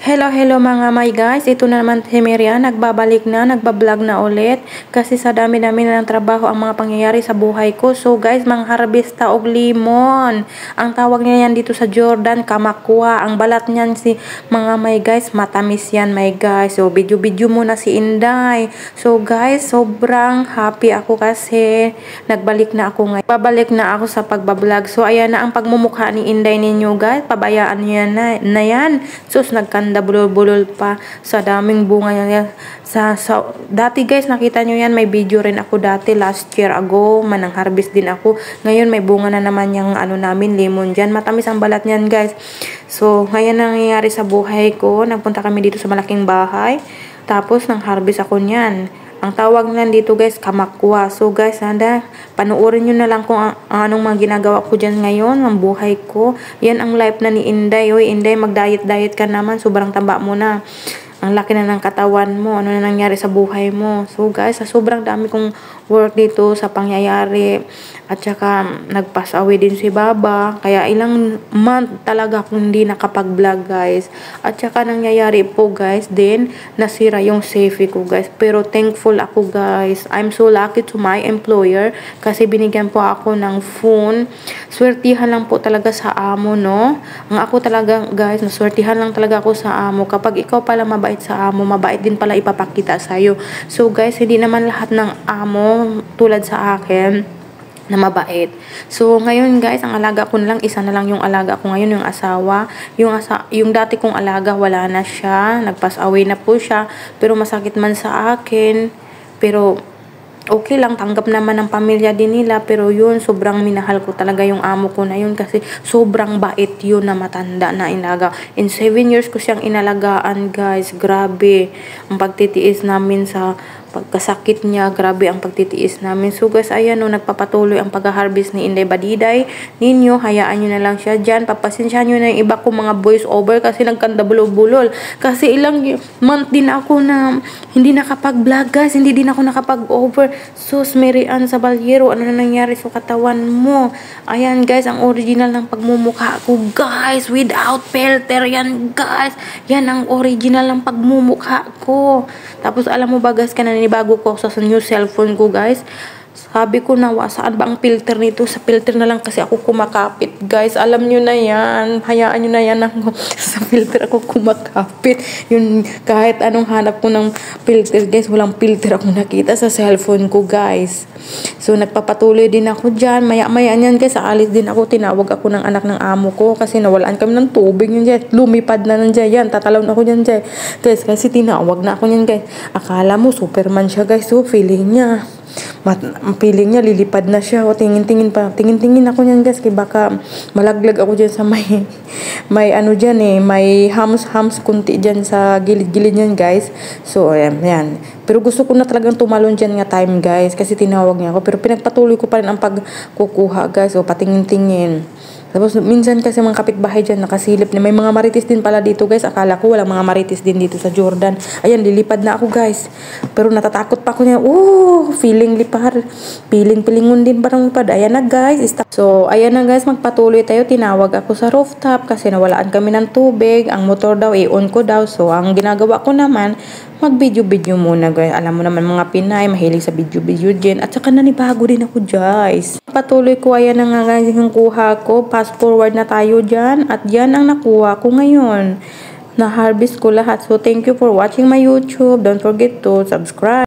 Hello mga my guys, ito na naman si Miriam, nagbabalik na, nagbablog na ulit kasi sa dami-dami na ng trabaho ang mga pangyayari sa buhay ko. So guys, mangharvesta og limon. Ang tawag niya yan dito sa Jordan, kamakwa. Ang balat niyan si mga my guys, matamis yan my guys. So video muna si Inday. So guys, sobrang happy ako kasi nagbalik na ako ngayon. Babalik na ako sa pagbablog. So ayan na ang pagmumukha ni Inday ninyo guys, pabayaan niyo na yan. So nagkanda bulol-bulol pa sa daming bunga niya. Dati guys, nakita nyo yan, may video rin ako dati last year ago, manang harvest din ako. Ngayon may bunga na naman yung ano namin, lemon dyan. Matamis ang balat niyan guys. So ngayon nangyayari sa buhay ko, nagpunta kami dito sa malaking bahay, tapos nang harvest ako niyan. Ang tawag niyan dito guys, kamakwa. So guys, panoorin nyo na lang kung anong mga ginagawa ko dyan ngayon, ang buhay ko. Yan ang life na ni Inday. Oy, Inday, mag-diet ka naman. Sobrang taba mo na. Ang laki na ng katawan mo. Ano na nangyari sa buhay mo. So guys, sobrang dami kong work dito sa pangyayari. At saka nag-pass away din si Baba. Kaya ilang month talaga akong hindi nakapag-vlog guys. At saka nangyayari po guys, din nasira yung safety ko guys. Pero thankful ako guys. I'm so lucky to my employer kasi binigyan po ako ng phone. Swertihan lang po talaga sa amo, no? Ang ako talaga guys, naswertihan lang talaga ako sa amo. Kapag ikaw pala mabait sa amo, mabait din pala ipapakita sa'yo. So guys, hindi naman lahat ng amo tulad sa akin na mabait. So ngayon guys, ang alaga ko na lang, isa na lang yung alaga ko ngayon, yung asawa. Yung dati kong alaga, wala na siya. Nag-pass away na po siya. Pero masakit man sa akin. Pero okay lang, tanggap naman ng pamilya din nila. Pero yun, sobrang minahal ko talaga yung amo ko na yun kasi sobrang bait yun na matanda na inaga. In 7 years ko siyang inalagaan guys. Grabe ang pagtitiis namin sa pagkasakit niya, grabe ang pagtitiis namin. So guys, ayan no, nagpapatuloy ang pag-harvest ni Inday Badiday ninyo. Hayaan nyo na lang siya dyan. Papasensyahan nyo na yung iba kong mga voice over kasi nagkanda bulol-bulol. Kasi ilang month din ako na hindi nakapag-vlog guys. Hindi din ako nakapag-over. Sus, Miriam Sabaliero, ano na nangyari sa katawan mo? Ayan guys, ang original ng pagmumukha ko guys. Without filter yan guys. Yan ang original ng pagmumukha ko. Tapos alam mo ba guys, kananibago ko sa new cellphone ko guys. Sabi ko na, saan ba ang filter nito? Sa filter na lang kasi ako kumakapit guys. Alam nyo na yan. Hayaan nyo na yan. Sa filter ako kumakapit. Yun, kahit anong hanap ko ng filter guys, walang filter ako nakita sa cellphone ko guys. So nagpapatuloy din ako dyan. Maya-maya niyan guys, aalis din ako. Tinawag ako ng anak ng amo ko kasi nawalaan kami ng tubig yun dyan. Lumipad na nandiyan yan. Tatalaw na ako dyan dyan guys, kasi tinawag na ako niyan guys. Akala mo Superman siya guys. So feeling niya lilipad na siya. O tingin-tingin ako niyan guys, kaya baka malaglag ako dyan sa may ano dyan may hams kunti dyan sa gilid-gilid niyan guys. So ayan. Pero gusto ko na talagang tumalon dyan nga time guys kasi tinawag niya ako. Pero pinagpatuloy ko pa rin ang pagkukuha guys. O patingin-tingin. Tapos minsan kasi mga kapitbahay dyan nakasilip na may mga marites din pala dito guys. Akala ko walang mga marites din dito sa Jordan. Ayan, lilipad na ako guys. Pero natatakot pa ako niya. Feeling lipar. Pilingon din parang lipad. Ayan na guys. So ayan na guys, magpatuloy tayo. Tinawag ako sa rooftop kasi nawalaan kami ng tubig. Ang motor daw, i-on ko daw. So ang ginagawa ko naman, mag-video muna guys. Alam mo naman mga Pinay, mahilig sa video din. At saka nanibago din ako guys. Patuloy ko, ayan na nga yung kuha ko. Fast forward na tayo dyan. At yan ang nakuha ko ngayon. Na-harvest ko lahat. So thank you for watching my YouTube. Don't forget to subscribe.